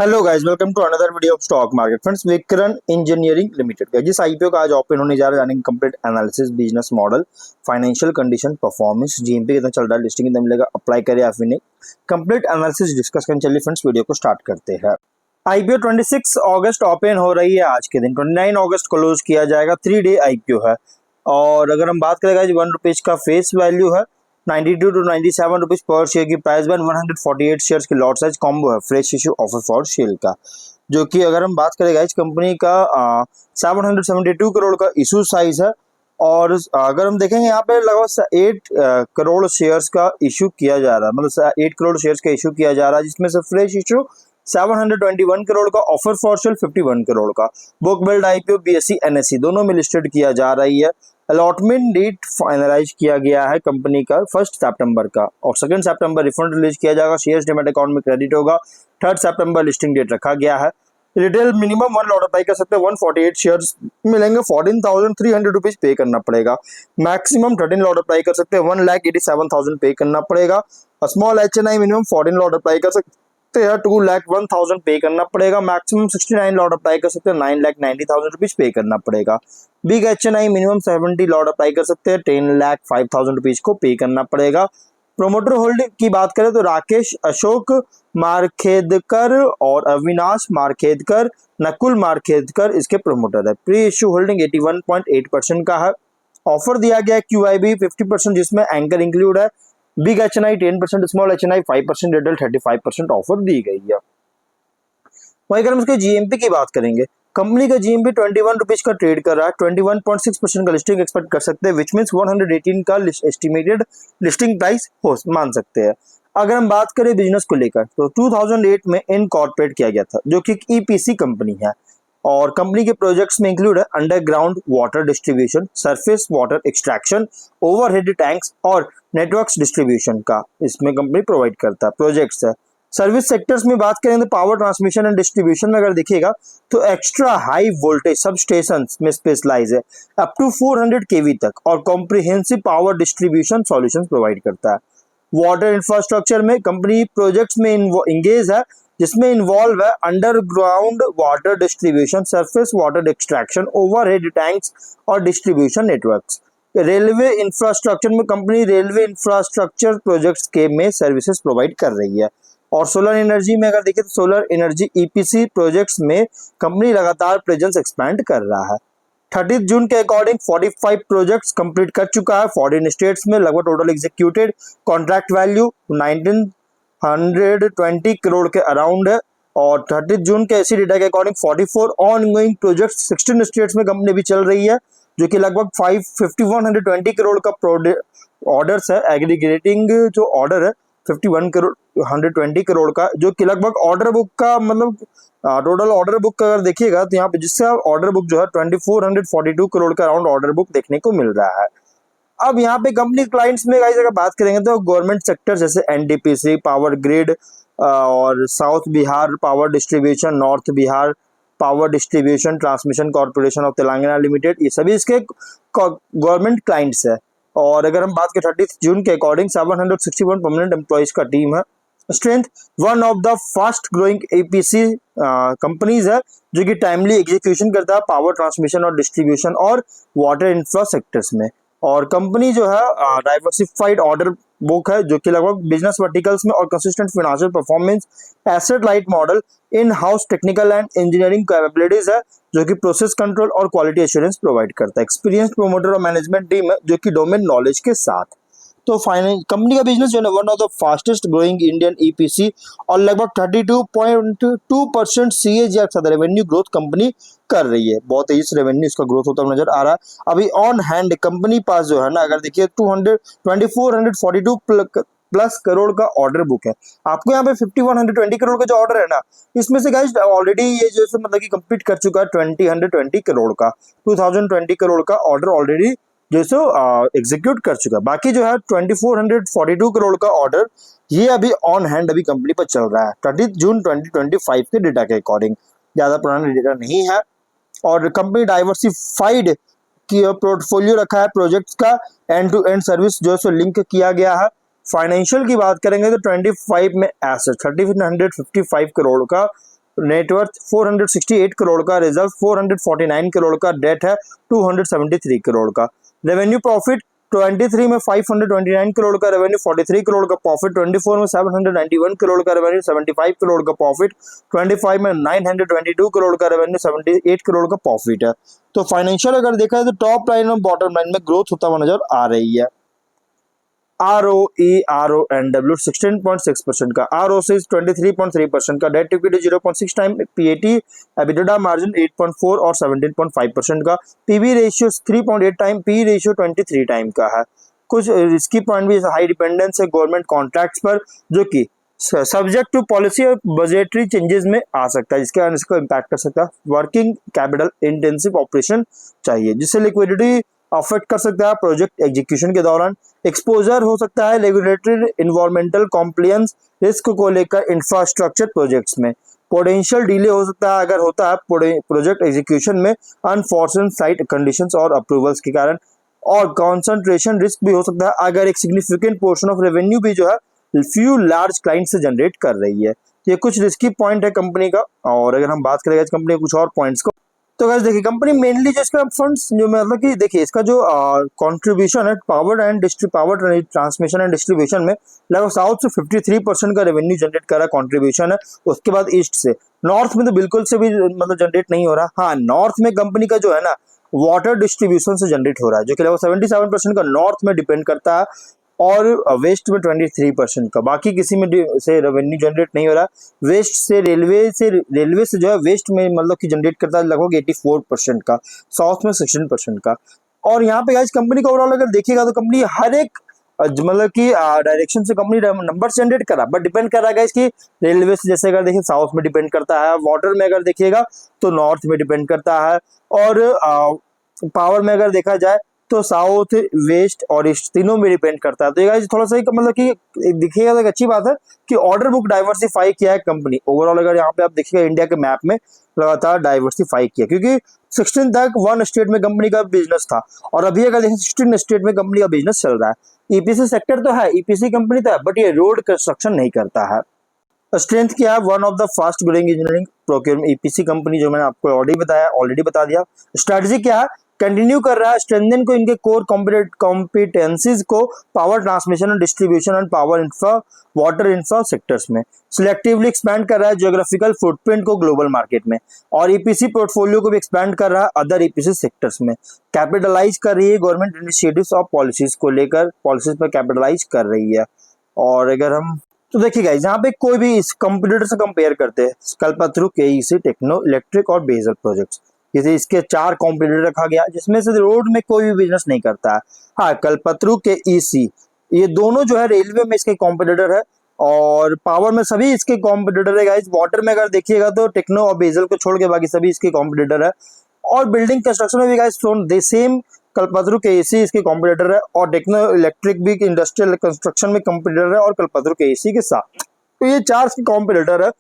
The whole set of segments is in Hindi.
Hello guys, welcome to another video of stock market friends. Vikran engineering limited का जिस आईपीओ का आज ओपन होने जा रहा है, यानी complete analysis, business model, financial condition, performance, GMP कितना चल रहा है, लिस्टिंग कितना मिलेगा, अप्लाई करें या फिर नहीं, कंप्लीट एनालिसिस डिस्कस करने चलिए फ्रेंड्स, वीडियो को स्टार्ट करते हैं। आईपीओ 26 अगस्त ओपन हो रही है आज के दिन, 29 अगस्त क्लोज किया जाएगा। 3 डे आईपीओ है। और अगर हम बात करें गाइस, ₹1 का फेस वैल्यू है, 92 टू 97 रुपीज पर शेयर की प्राइस बैंड, 148 शेयर्स की लॉट साइज, कॉम्बो है fresh issue offer for sale का, जो कि अगर हम बात करें गाइस, कंपनी का 772 करोड़ का इशू साइज है। और अगर हम देखेंगे यहाँ पे लगभग 8 करोड़ शेयर्स का इशू किया जा रहा है, मतलब 8 करोड़ शेयर्स का इशू किया जा रहा है, जिसमें से फ्रेश इशू 721 करोड़ का, ऑफर फॉर सेल 51 करोड़ का। Book build IPO BSE NSE दोनों में लिस्टेड किया जा रही है। अलॉटमेंट डेट फाइनलाइज किया गया है कंपनी का 1 सितंबर का, और 2 सितंबर रिफंड रिलीज किया जाएगा, शेयर्स डीमैट अकाउंट में क्रेडिट होगा। 3 सितंबर लिस्टिंग डेट रखा गया है। रिटेल मिनिमम 1 लॉट अप्लाई कर सकते हैं, 148 शेयर्स मिलेंगे, 14,300 रुपीज पे करना पड़ेगा। मैक्सिमम 13 लॉट अप्लाई कर सकते हैं, 1,87,000 पे करना पड़ेगा। Small HNI minimum 14 lot apply कर सकते हैं, 2,01,000 पे करना पड़ेगा। मैक्सिमम 69 लॉट अप्लाई कर सकते हैं, 9,90,000 रुपीज पे करना पड़ेगा। Big HNI minimum 70 lot apply कर सकते हैं, 10,05,000 रुपीज को पे करना पड़ेगा। प्रोमोटर होल्डिंग की बात करें तो राकेश अशोक मारखेदकर और अविनाश मारखेदकर, नकुल मारखेदकर इसके प्रोमोटर है। प्री इश्यू होल्डिंग 81.8% का है। ऑफर दिया गया है क्यूआईबी 50%, जिसमें एंकर इंक्लूड है। Big HNI 10%, small HNI 5%, retail 35% offer दी गई है। वहीं अगर हम उसके जीएमपी की बात करेंगे, कंपनी का जीएमपी 21 रुपीज का ट्रेड कर रहा है, 21.6% का लिस्टिंग एक्सपेक्ट कर सकते हैं, विच मीन्स 118 का एस्टिमेटेड लिस्टिंग प्राइस हो मान सकते हैं। अगर हम बात करें बिजनेस को लेकर, तो 2008 में इनकॉर्पोरेट किया गया था, जो कि एक ईपीसी कंपनी है। और कंपनी के प्रोजेक्ट्स में इंक्लूड है underground water distribution, surface water extraction, overhead tanks और नेटवर्क्स डिस्ट्रीब्यूशन का इसमें कंपनी प्रोवाइड करता है, प्रोजेक्ट्स है। सर्विस सेक्टर्स में बात करें तो पावर ट्रांसमिशन एंड डिस्ट्रीब्यूशन में अगर देखिएगा तो extra high voltage sub station में स्पेशलाइज है, अप टू 400 केवी तक, और comprehensive power distribution solutions provide करता है। वाटर इंफ्रास्ट्रक्चर में कंपनी प्रोजेक्ट्स में इंगेज है, जिसमें इन्वॉल्व है underground water distribution, surface water extraction, overhead tanks और डिस्ट्रीब्यूशन नेटवर्क्स। रेलवे इंफ्रास्ट्रक्चर में कंपनी रेलवे इंफ्रास्ट्रक्चर प्रोजेक्ट्स के में सर्विसेज प्रोवाइड कर रही है। और सोलर एनर्जी में अगर देखें तो सोलर एनर्जी ईपीसी प्रोजेक्ट्स में कंपनी लगातार प्रेजेंस एक्सपैंड कर रहा है। 30 जून के अकॉर्डिंग 45 प्रोजेक्ट्स कंप्लीट कर चुका है फॉरेन स्टेट्स में। लगभग total executed contract value 1920 crore के अराउंड है। और 30 जून के ऐसी डेटा के अकॉर्डिंग 44 ऑनगोइंग प्रोजेक्ट्स 16 स्टेट्स में कंपनी भी चल रही है, जो कि लगभग 5120 करोड़ का ऑर्डर्स है। एग्रीगेटिंग जो ऑर्डर है 51 करोड़ 120 करोड़ का, जो कि लगभग ऑर्डर बुक का मतलब टोटल ऑर्डर बुक का अगर देखिएगा तो यहाँ पे जिससे ऑर्डर बुक जो है 2442 करोड़ का अराउंड ऑर्डर बुक देखने को मिल रहा है। अब यहाँ पे कंपनी क्लाइंट्स में गाइस अगर बात करेंगे तो गवर्नमेंट सेक्टर जैसे एनटीपीसी, पावर ग्रिड और south Bihar power distribution, north Bihar power distribution, transmission corporation of Telangana limited, ये सभी इसके गवर्नमेंट क्लाइंट्स है। और अगर हम बात करें 30 जून के अकॉर्डिंग 761 परमानेंट एम्प्लॉइज का टीम है। Strength one of the fast growing APC companies है, जो कि टाइमली एग्जीक्यूशन करता है पावर ट्रांसमिशन और डिस्ट्रीब्यूशन और वाटर इंफ्रा सेक्टर्स में। और कंपनी जो है डाइवर्सिफाइड ऑर्डर बुक है, जो कि लगभग बिजनेस वर्टिकल्स में, और consistent financial performance, asset light model, in house technical and engineering capabilities है, जो कि प्रोसेस कंट्रोल और क्वालिटी एश्योरेंस प्रोवाइड करता है। एक्सपीरियंस प्रोमोटर और मैनेजमेंट टीम है, जो कि डोमेन नॉलेज के साथ। तो फाइनेंस कंपनी का बिजनेस जो है one of the fastest growing Indian EPC, और लगभग 32.2% सीएजीआर के साथ रेवेन्यू ग्रोथ कंपनी कर रही है। बहुत तेजी से रेवेन्यू इसका ग्रोथ होता हुआ नजर आ रहा है। अभी ऑन हैंड कंपनी पास जो है ना, अगर देखिए 2442 प्लस करोड़ का ऑर्डर बुक है। आपको यहाँ पे 5120 करोड़ का जो ऑर्डर है ना, इसमें से गाइस ऑलरेडी ये जो मतलब कि कंप्लीट कर चुका है 120 करोड़ का, 2020 करोड़ का ऑर्डर ऑलरेडी जो सो एग्जीक्यूट कर चुका है। बाकी जो है 2442 करोड़ का ऑर्डर ये अभी ऑन हैंड अभी कंपनी पर चल रहा है 30 जून 2025 के डेटा के अकॉर्डिंग, ज्यादा पुराना डेटा नहीं है। और कंपनी डाइवर्सिफाइड की पोर्टफोलियो रखा है प्रोजेक्ट्स का, एंड टू एंड सर्विस जो सो लिंक किया गया है। फाइनेंशियल की बात करेंगे तो 25 में एसेट 1355 करोड़ का नेटवर्थ 468 करोड़ का, रिजर्व 449 करोड़ का, डेट है 273 करोड़ का। रेवेन्यू प्रॉफिट 23 में 529 करोड़ का रेवेन्यू, 43 करोड़ का प्रॉफिट, 24 में 791 करोड़ का रेवेन्यू, 75 करोड़ का प्रॉफिट, 25 में 922 करोड़ का रेवेन्यू, 78 करोड़ का प्रॉफिट है। तो फाइनेंशियल अगर देखा है तो टॉप लाइन और बॉटम लाइन में ग्रोथ होता हुआ नजर आ रही है। ROE RONW 16.6% का, ROC 23.3% का, debt equity 0.6 time, PAT EBITDA margin 8.4 और 17.5% का, PB ratio 3.8 time, PE ratio 23 time का है। कुछ रिस्की पॉइंट भी, हाई डिपेंडेंस है गवर्नमेंट कॉन्ट्रैक्ट्स पर, जो कि सब्जेक्ट टू पॉलिसी और बजटरी चेंजेस में आ सकता है, जिसके कारण इसको इम्पैक्ट कर सकता है। वर्किंग कैपिटल इंटेंसिव ऑपरेशन चाहिए, जिससे लिक्विडिटी अफेक्ट कर सकता है प्रोजेक्ट एग्जीक्यूशन के दौरान। एक्सपोजर हो सकता है रेगुलेटरी इन्वायरमेंटल कॉम्प्लायंस रिस्क को लेकर इंफ्रास्ट्रक्चर प्रोजेक्ट्स में। पोटेंशियल डिले हो सकता है अगर होता है प्रोजेक्ट एग्जीक्यूशन में अनफॉर्चुन साइट कंडीशंस और अप्रूवल्स के कारण। और कॉन्सेंट्रेशन रिस्क भी हो सकता है अगर एक सिग्निफिकेंट पोर्शन ऑफ रेवेन्यू भी जो है फ्यू लार्ज क्लाइंट से जनरेट कर रही है। ये कुछ रिस्की पॉइंट है कंपनी का। और अगर हम बात करेंगे कंपनी के कुछ और पॉइंट्स को, तो गाइस देखिए कंपनी मेनली जो इसका फंड्स जो मतलब कि देखिए इसका जो कंट्रीब्यूशन है पावर ट्रांसमिशन एंड डिस्ट्रीब्यूशन में लगभग साउथ से 53% का रेवेन्यू जनरेट कर रहा है, कंट्रीब्यूशन है। उसके बाद ईस्ट से, नॉर्थ में तो बिल्कुल से भी मतलब जनरेट नहीं हो रहा। हाँ, नॉर्थ में कंपनी का जो है ना वाटर डिस्ट्रीब्यूशन से जनरेट हो रहा है, जो कि लगभग 77% का नॉर्थ में डिपेंड करता है, और वेस्ट में 23% का। बाकी किसी में से रेवेन्यू जनरेट नहीं हो रहा। वेस्ट से रेलवे से जो है वेस्ट में मतलब कि जनरेट करता है लगभग 84% का, साउथ में 16% का। और यहाँ पे गाइस कंपनी का ओवरऑल अगर देखिएगा तो कंपनी हर एक मतलब कि डायरेक्शन से कंपनी नंबर जनरेट कर रहा है, बट डिपेंड कर रहा है गाइस कि रेलवे से जैसे अगर देखिए साउथ में डिपेंड करता है, वाटर में अगर देखिएगा तो नॉर्थ में डिपेंड करता है, और पावर में अगर देखा जाए तो साउथ वेस्ट और ईस्ट तीनों में डिपेंड करता है। तो ये थोड़ा सा मतलब कि देखिएगा तो एक अच्छी बात है कि ऑर्डर बुक डाइवर्सिफाई किया है कंपनी ओवरऑल। अगर यहाँ पे आप देखिएगा इंडिया के मैप में लगातार डाइवर्सिफाई किया, क्योंकि 16 तक वन स्टेट में कंपनी का बिजनेस था, और अभी अगर देखें 16 स्टेट में कंपनी का बिजनेस चल रहा है। ईपीसी सेक्टर तो है, ईपीसी कंपनी तो है, बट ये रोड कंस्ट्रक्शन नहीं करता है। स्ट्रेंथ क्या है, one of the fast growing engineering procurement EPC company, जो मैंने आपको ऑलरेडी बता दिया। स्ट्रेटजी क्या है, कंटिन्यू कर रहा है स्ट्रेंथन को इनके कोर कॉम्पिटेंसीज को power transmission and distribution and power infra water infra sectors में। सिलेक्टिवली एक्सपैंड कर रहा है ज्योग्राफिकल फुटप्रिंट को ग्लोबल मार्केट में, और ईपीसी पोर्टफोलियो को भी एक्सपैंड कर रहा है अदर ईपीसी सेक्टर्स में। कैपिटलाइज कर रही है गवर्नमेंट इनिशिएटिव्स और पॉलिसीज को लेकर, पॉलिसीज पर कैपिटलाइज कर रही है। और अगर हम तो देखिए गाइस यहाँ पे कोई भी इस कंप्यूटर से कंपेयर करते हैं, कल्पतरु, केईसी, टेक्नो इलेक्ट्रिक और बेजल प्रोजेक्ट्स, जैसे इसके 4 कॉम्पिटिटर रखा गया, जिसमें से रोड में कोई भी बिजनेस नहीं करता है। हाँ, कल्पतरु के ईसी ये दोनों जो है रेलवे में इसके कॉम्पिटिटर है, और पावर में सभी इसके कॉम्पिटिटर है गाइस। वाटर में अगर देखिएगा तो टेक्नो और बेजल को छोड़ के बाकी सभी इसके कॉम्पिटिटर है। और बिल्डिंग कंस्ट्रक्शन में भी गाइस दे सेम कल्पतरु के ईसी इसके कॉम्पिटिटर है, और टेक्नो इलेक्ट्रिक भी इंडस्ट्रियल कंस्ट्रक्शन में कॉम्पिटिटर है और कल्पतरु के ईसी के साथ। तो ये 4 इसके कॉम्पिटिटर है,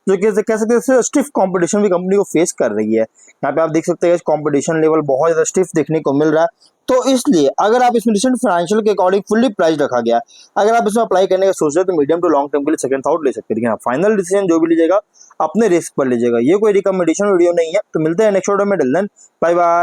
जो कह सकते हैं स्टिफ कंपटीशन भी कंपनी को फेस कर रही है। यहाँ पे आप देख सकते हैं कंपटीशन लेवल बहुत ज्यादा स्टिफ देखने को मिल रहा है। तो इसलिए अगर आप इसमें रिसेंट फाइनेंशियल के अकॉर्डिंग फुल्ली प्राइस रखा गया, अगर आप इसमें अप्लाई करने का सोच रहे हैं तो मीडियम टू लॉन्ग टर्म के लिए सेकंड थॉट ले सकते हैं। लेकिन फाइनल डिसीजन जो भी लीजिएगा अपने रिस्क पर लीजिएगा, ये कोई रिकमेंडेशन वीडियो नहीं है। तो मिलते हैं नेक्स्ट वीडियो में, टिल देन बाय बाय।